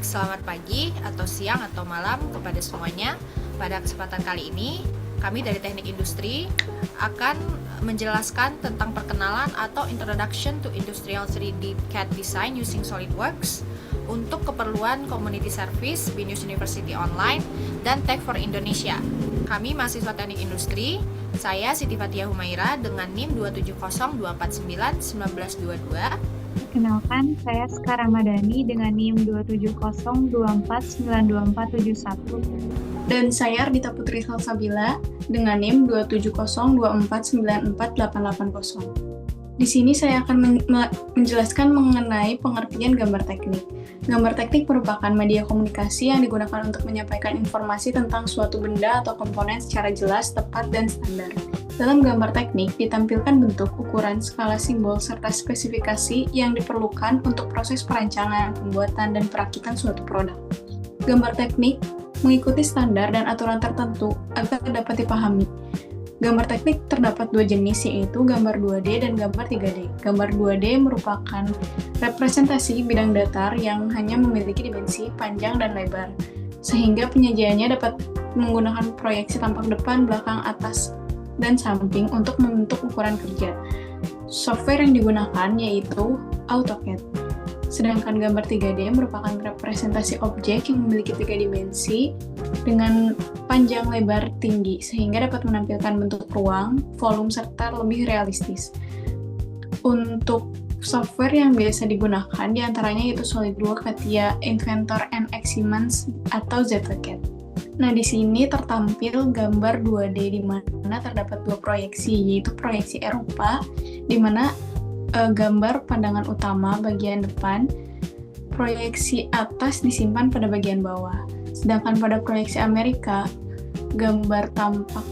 selamat pagi atau siang atau malam kepada semuanya. Pada kesempatan kali ini, kami dari Teknik Industri akan menjelaskan tentang perkenalan atau Introduction to Industrial 3D CAD Design using SolidWorks untuk keperluan Community Service, BINUS University Online, dan Tech for Indonesia. Kami mahasiswa Teknik Industri, saya Siti Fathia Humaira dengan NIM 27024991922. Perkenalkan, saya Sekar Ramadhani dengan NIM 27024924171. Dan saya Ardita Putri Salsabila dengan NIM 27024948880. Di sini saya akan menjelaskan mengenai pengertian gambar teknik. Gambar teknik merupakan media komunikasi yang digunakan untuk menyampaikan informasi tentang suatu benda atau komponen secara jelas, tepat, dan standar. Dalam gambar teknik, ditampilkan bentuk, ukuran, skala simbol, serta spesifikasi yang diperlukan untuk proses perancangan, pembuatan, dan perakitan suatu produk. Gambar teknik mengikuti standar dan aturan tertentu agar dapat dipahami. Gambar teknik terdapat dua jenis, yaitu gambar 2D dan gambar 3D. Gambar 2D merupakan representasi bidang datar yang hanya memiliki dimensi panjang dan lebar, sehingga penyajiannya dapat menggunakan proyeksi tampak depan, belakang, atas, dan samping untuk membentuk ukuran kerja. Software yang digunakan yaitu AutoCAD. Sedangkan gambar 3D merupakan representasi objek yang memiliki 3 dimensi dengan panjang, lebar, tinggi, sehingga dapat menampilkan bentuk ruang, volume, serta lebih realistis. Untuk software yang biasa digunakan diantaranya yaitu SolidWorks, CATIA, Inventor, NX Siemens, atau ZCAD. Nah, di sini tertampil gambar 2D di mana terdapat dua proyeksi, yaitu proyeksi Eropa, di mana gambar pandangan utama bagian depan, proyeksi atas disimpan pada bagian bawah. Sedangkan pada proyeksi Amerika, gambar tampak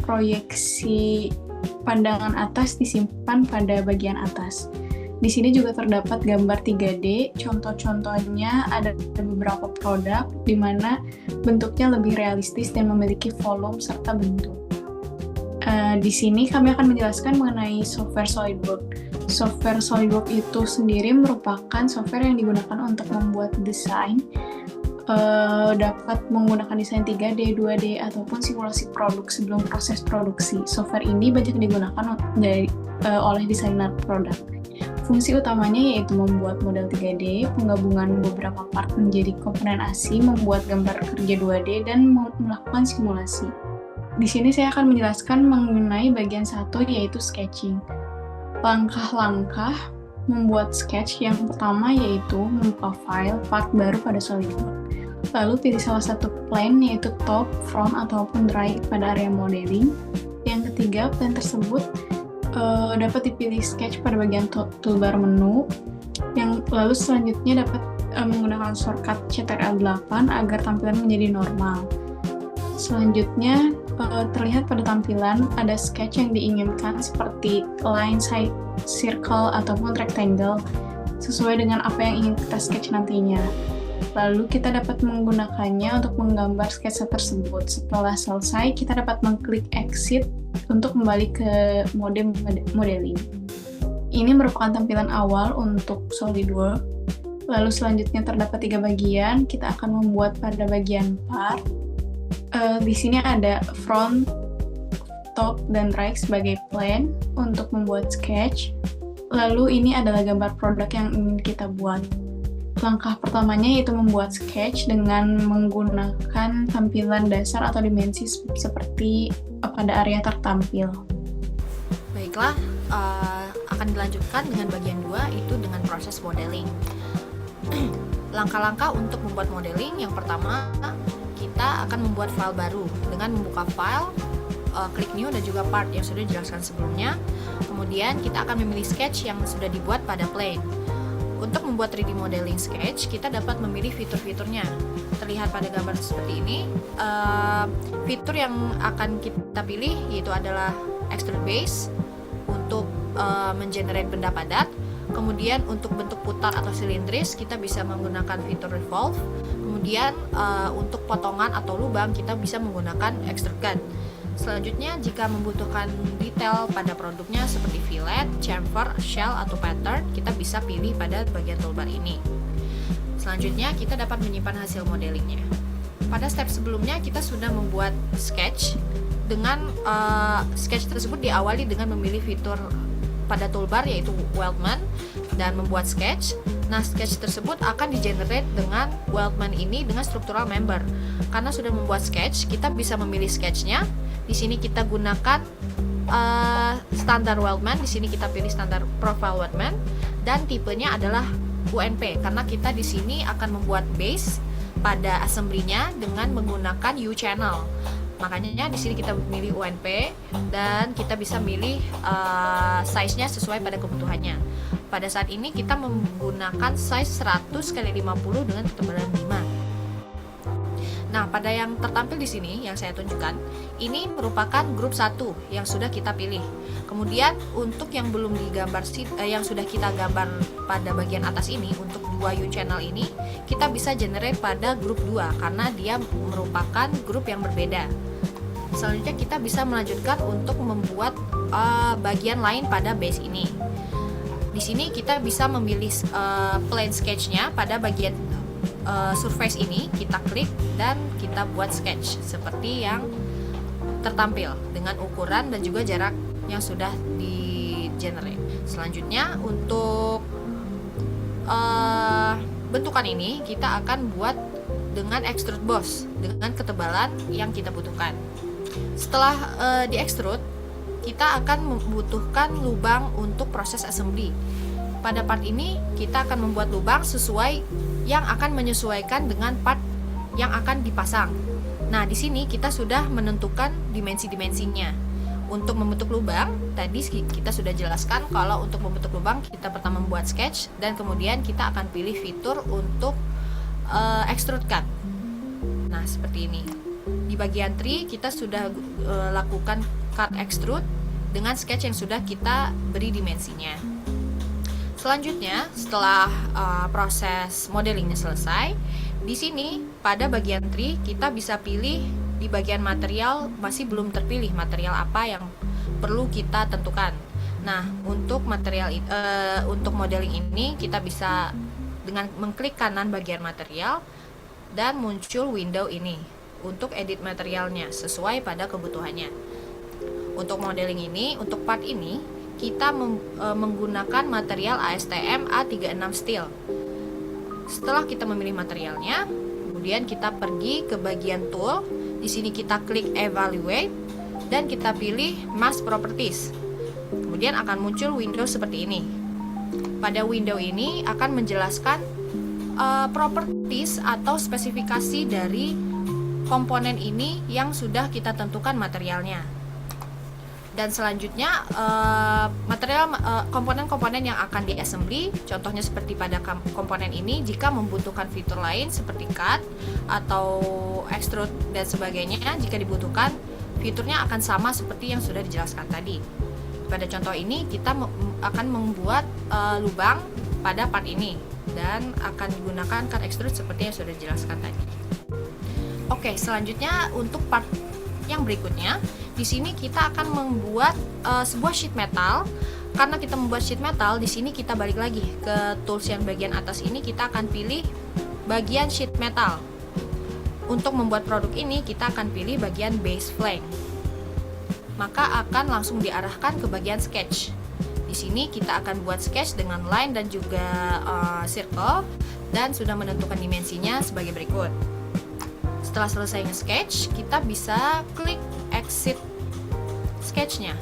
proyeksi pandangan atas disimpan pada bagian atas. Di sini juga terdapat gambar 3D, contoh-contohnya ada beberapa produk di mana bentuknya lebih realistis dan memiliki volume serta bentuk. Di sini kami akan menjelaskan mengenai software SolidWorks. Software SolidWorks itu sendiri merupakan software yang digunakan untuk membuat desain, dapat menggunakan desain 3D, 2D, ataupun simulasi produk sebelum proses produksi. Software ini banyak digunakan oleh desainer produk. Fungsi utamanya yaitu membuat model 3D, penggabungan beberapa part menjadi komponen ASI, membuat gambar kerja 2D, dan melakukan simulasi. Di sini saya akan menjelaskan mengenai bagian satu yaitu sketching. Langkah-langkah membuat sketch yang pertama yaitu membuka file part baru pada SolidWorks. Lalu pilih salah satu plane yaitu top, front, ataupun right pada area modeling. Yang ketiga, plane tersebut dapat dipilih sketch pada bagian toolbar menu. Yang lalu selanjutnya dapat menggunakan shortcut Ctrl8 agar tampilan menjadi normal. Selanjutnya terlihat pada tampilan ada sketch yang diinginkan seperti line, side, circle, ataupun rectangle sesuai dengan apa yang ingin kita sketch nantinya. Lalu kita dapat menggunakannya untuk menggambar sketsa tersebut. Setelah selesai, kita dapat mengklik exit untuk kembali ke mode modeling. Ini merupakan tampilan awal untuk SolidWorks. Lalu selanjutnya terdapat 3 bagian. Kita akan membuat pada bagian part. Di sini ada front, top, dan right sebagai plane untuk membuat sketch. Lalu ini adalah gambar produk yang ingin kita buat. Langkah pertamanya yaitu membuat sketch dengan menggunakan tampilan dasar atau dimensi seperti pada area tertampil. Baiklah, akan dilanjutkan dengan bagian 2, itu dengan proses modeling. Langkah-langkah untuk membuat modeling, yang pertama kita akan membuat file baru dengan membuka file, klik new dan juga part yang sudah dijelaskan sebelumnya. Kemudian kita akan memilih sketch yang sudah dibuat pada plane. Untuk membuat 3D modeling sketch, kita dapat memilih fitur-fiturnya. Terlihat pada gambar seperti ini. Fitur yang akan kita pilih yaitu adalah extrude base untuk mengenerate benda padat. Kemudian untuk bentuk putar atau silindris kita bisa menggunakan fitur revolve. Kemudian untuk potongan atau lubang kita bisa menggunakan extrude gun. Selanjutnya, jika membutuhkan detail pada produknya seperti fillet, chamfer, shell, atau pattern, kita bisa pilih pada bagian toolbar ini. Selanjutnya kita dapat menyimpan hasil modelingnya. Pada step sebelumnya kita sudah membuat sketch. Dengan sketch tersebut diawali dengan memilih fitur pada toolbar yaitu Wildman dan membuat sketch. Nah, sketch tersebut akan di-generate dengan Wildman ini dengan struktural member. Karena sudah membuat sketch, kita bisa memilih sketchnya. Di sini kita gunakan standar Wildman. Di sini kita pilih standar profile Wildman dan tipenya adalah UNP karena kita di sini akan membuat base pada assembly-nya dengan menggunakan U-channel. Makanya di sini kita memilih UNP dan kita bisa milih size-nya sesuai pada kebutuhannya. Pada saat ini kita menggunakan size 100x50 dengan ketebalan 5. Nah, pada yang tertampil di sini yang saya tunjukkan, ini merupakan grup 1 yang sudah kita pilih. Kemudian untuk yang belum digambar yang sudah kita gambar pada bagian atas ini, untuk 2 U channel ini, kita bisa generate pada grup 2 karena dia merupakan grup yang berbeda. Selanjutnya kita bisa melanjutkan untuk membuat bagian lain pada base ini. Di sini kita bisa memilih plane sketch-nya pada bagian surface ini, kita klik dan kita buat sketch seperti yang tertampil dengan ukuran dan juga jarak yang sudah di generate. Selanjutnya untuk bentukan ini kita akan buat dengan extrude boss dengan ketebalan yang kita butuhkan. Setelah di extrude, kita akan membutuhkan lubang untuk proses assembly. Pada part ini kita akan membuat lubang sesuai yang akan menyesuaikan dengan part yang akan dipasang. Nah, di sini kita sudah menentukan dimensi-dimensinya. Untuk membentuk lubang, tadi kita sudah jelaskan kalau untuk membentuk lubang kita pertama membuat sketch dan kemudian kita akan pilih fitur untuk extrude cut. Nah, seperti ini. Di bagian tree kita sudah lakukan cut extrude dengan sketch yang sudah kita beri dimensinya. Selanjutnya, setelah proses modelingnya selesai, di sini pada bagian tree kita bisa pilih di bagian material masih belum terpilih material apa yang perlu kita tentukan. Nah, untuk material untuk modeling ini kita bisa dengan mengklik kanan bagian material dan muncul window ini untuk edit materialnya sesuai pada kebutuhannya. Untuk modeling ini, untuk part ini kita menggunakan material ASTM A36 steel. Setelah kita memilih materialnya, kemudian kita pergi ke bagian tool. Di sini kita klik evaluate dan kita pilih mask properties. Kemudian akan muncul window seperti ini. Pada window ini akan menjelaskan properties atau spesifikasi dari komponen ini yang sudah kita tentukan materialnya. Dan selanjutnya komponen-komponen yang akan diassembly, contohnya seperti pada komponen ini, jika membutuhkan fitur lain seperti cut atau extrude dan sebagainya, jika dibutuhkan fiturnya akan sama seperti yang sudah dijelaskan tadi. Pada contoh ini kita akan membuat lubang pada part ini dan akan digunakan cut extrude seperti yang sudah dijelaskan tadi. Oke, selanjutnya untuk part yang berikutnya, di sini kita akan membuat sebuah sheet metal. Karena kita membuat sheet metal, di sini kita balik lagi ke tools yang bagian atas ini, kita akan pilih bagian sheet metal. Untuk membuat produk ini, kita akan pilih bagian base flank. Maka akan langsung diarahkan ke bagian sketch. Di sini kita akan buat sketch dengan line dan juga circle dan sudah menentukan dimensinya sebagai berikut. Setelah selesai nge-sketch, kita bisa klik exit sketch-nya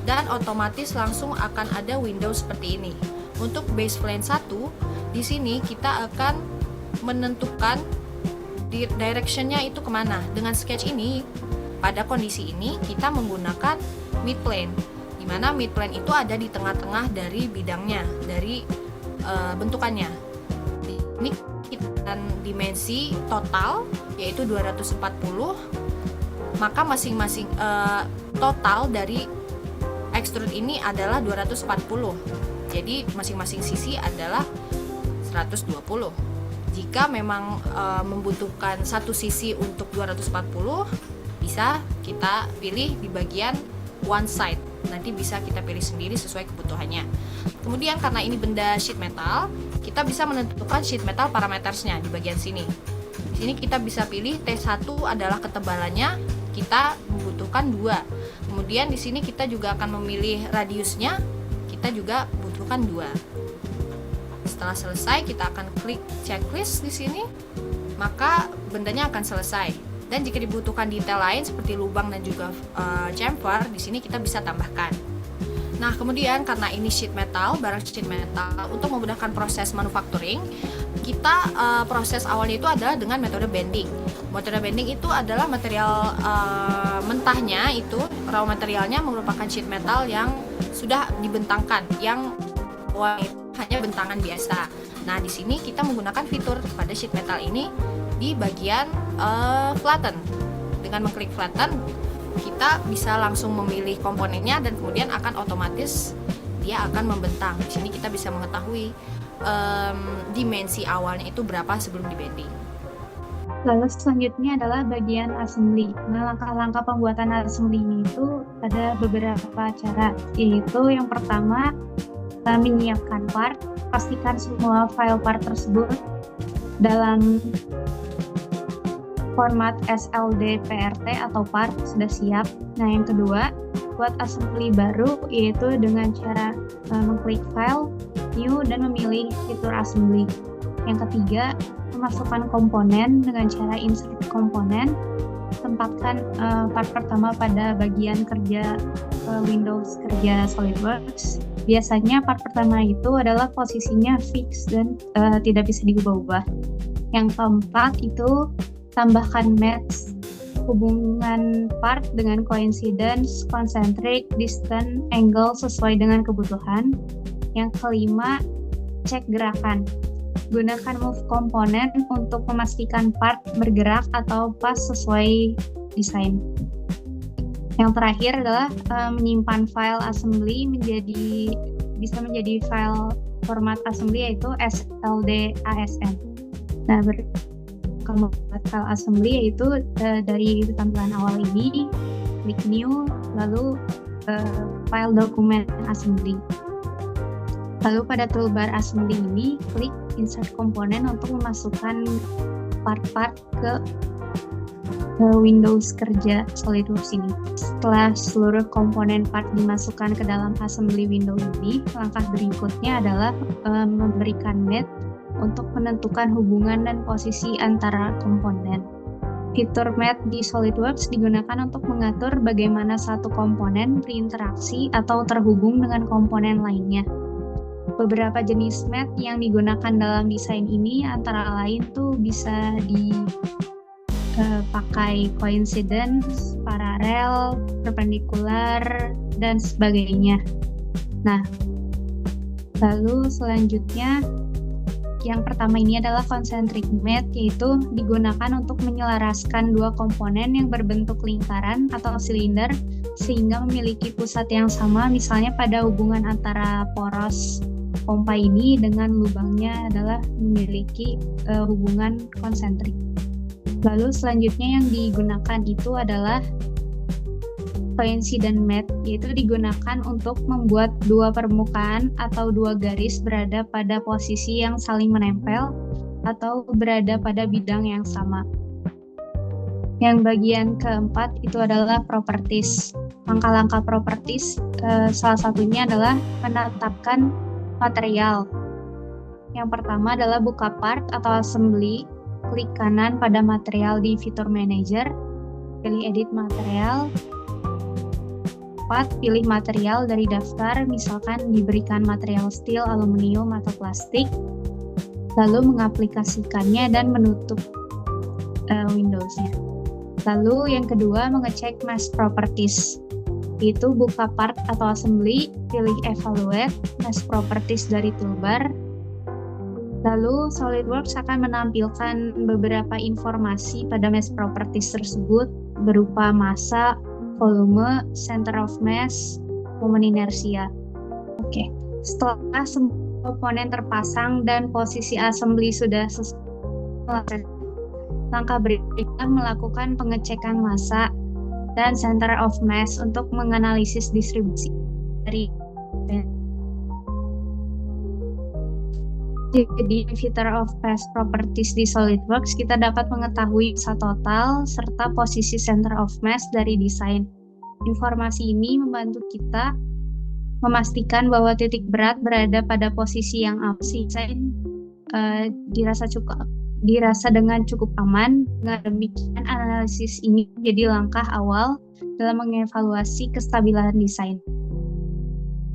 dan otomatis langsung akan ada window seperti ini. Untuk base plane 1, di sini kita akan menentukan direction-nya itu kemana. Dengan sketch ini, pada kondisi ini kita menggunakan mid plane, di mana mid plane itu ada di tengah-tengah dari bidangnya, dari bentukannya. Ini kita dimensi total yaitu 240, maka masing-masing total dari extrude ini adalah 240. Jadi masing-masing sisi adalah 120. Jika memang membutuhkan satu sisi untuk 240, bisa kita pilih di bagian one side. Nanti bisa kita pilih sendiri sesuai kebutuhannya. Kemudian karena ini benda sheet metal, kita bisa menentukan sheet metal parametersnya di bagian sini. Di sini kita bisa pilih T1 adalah ketebalannya, kita membutuhkan 2. Kemudian di sini kita juga akan memilih radiusnya, kita juga butuhkan 2. Setelah selesai, kita akan klik checklist di sini, maka bendanya akan selesai. Dan jika dibutuhkan detail lain seperti lubang dan juga chamfer, di sini kita bisa tambahkan. Nah, kemudian karena ini sheet metal, barang sheet metal, untuk memudahkan proses manufacturing, kita proses awalnya itu adalah dengan metode bending. Metode bending itu adalah material mentahnya, itu raw materialnya merupakan sheet metal yang sudah dibentangkan, yang hanya bentangan biasa. Nah, di sini kita menggunakan fitur pada sheet metal ini di bagian flatten. Dengan mengklik flatten, kita bisa langsung memilih komponennya dan kemudian akan otomatis dia akan membentang. Di sini kita bisa mengetahui dimensi awalnya itu berapa sebelum dibending. Lalu selanjutnya adalah bagian assembly. Nah, langkah-langkah pembuatan assembly ini itu ada beberapa cara, yaitu yang pertama menyiapkan part, pastikan semua file part tersebut dalam format SLD PRT atau part sudah siap. Nah, yang kedua, buat assembly baru, yaitu dengan cara mengklik file, new, dan memilih fitur assembly. Yang ketiga, memasukkan komponen dengan cara insert komponen. Tempatkan part pertama pada bagian kerja Windows kerja SolidWorks. Biasanya part pertama itu adalah posisinya fix dan tidak bisa diubah-ubah. Yang keempat itu tambahkan match hubungan part dengan coincidence, concentric, distance, angle sesuai dengan kebutuhan. Yang kelima, cek gerakan. Gunakan move komponen untuk memastikan part bergerak atau pas sesuai desain. Yang terakhir adalah menyimpan file assembly bisa menjadi file format assembly, yaitu SLD ASM. Nah, kalau membuat file assembly yaitu dari tampilan awal ini, klik new, lalu file dokumen assembly. Lalu pada toolbar assembly ini, klik insert komponen untuk memasukkan part-part ke Windows kerja SolidWorks ini. Setelah seluruh komponen part dimasukkan ke dalam assembly window ini, langkah berikutnya adalah memberikan match untuk menentukan hubungan dan posisi antara komponen. Fitur match di SolidWorks digunakan untuk mengatur bagaimana satu komponen berinteraksi atau terhubung dengan komponen lainnya. Beberapa jenis match yang digunakan dalam desain ini antara lain tuh bisa dipakai coincidence, paralel, perpendikular, dan sebagainya. Nah, lalu selanjutnya yang pertama ini adalah concentric match, yaitu digunakan untuk menyelaraskan dua komponen yang berbentuk lingkaran atau silinder sehingga memiliki pusat yang sama, misalnya pada hubungan antara poros pompa ini dengan lubangnya adalah memiliki hubungan konsentrik. Lalu selanjutnya yang digunakan itu adalah coincident match, yaitu digunakan untuk membuat dua permukaan atau dua garis berada pada posisi yang saling menempel atau berada pada bidang yang sama. Yang bagian keempat itu adalah properties. Langkah-langkah properties salah satunya adalah menetapkan material. Yang pertama adalah buka part atau assembly, klik kanan pada material di fitur manager, pilih edit material, pilih material dari daftar, misalkan diberikan material steel, aluminium, atau plastik, lalu mengaplikasikannya dan menutup Windows-nya. Lalu yang kedua, mengecek mesh properties. Itu buka part atau assembly, pilih evaluate, mesh properties dari toolbar. Lalu SolidWorks akan menampilkan beberapa informasi pada mesh properties tersebut berupa massa, volume, center of mass, momen inersia. Oke, setelah semua komponen terpasang dan posisi assembly sudah sesuai, langkah berikutnya melakukan pengecekan massa dan center of mass untuk menganalisis distribusi dari Jadi, Editor of Past Properties di SolidWorks, kita dapat mengetahui massa total serta posisi center of mass dari desain. Informasi ini membantu kita memastikan bahwa titik berat berada pada posisi yang aman. Desain dirasa dengan cukup aman. Dengan demikian, analisis ini menjadi langkah awal dalam mengevaluasi kestabilan desain.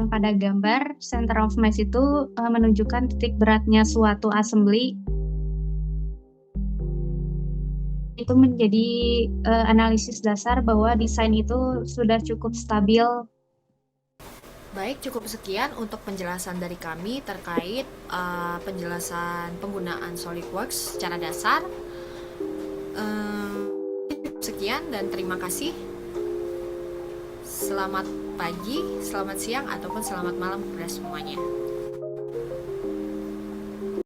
Pada gambar, center of mass itu menunjukkan titik beratnya suatu assembly. Itu menjadi analisis dasar bahwa desain itu sudah cukup stabil. Baik, cukup sekian untuk penjelasan dari kami terkait penjelasan penggunaan SolidWorks secara dasar. Sekian dan terima kasih. Selamat pagi, selamat siang, ataupun selamat malam kepada semuanya.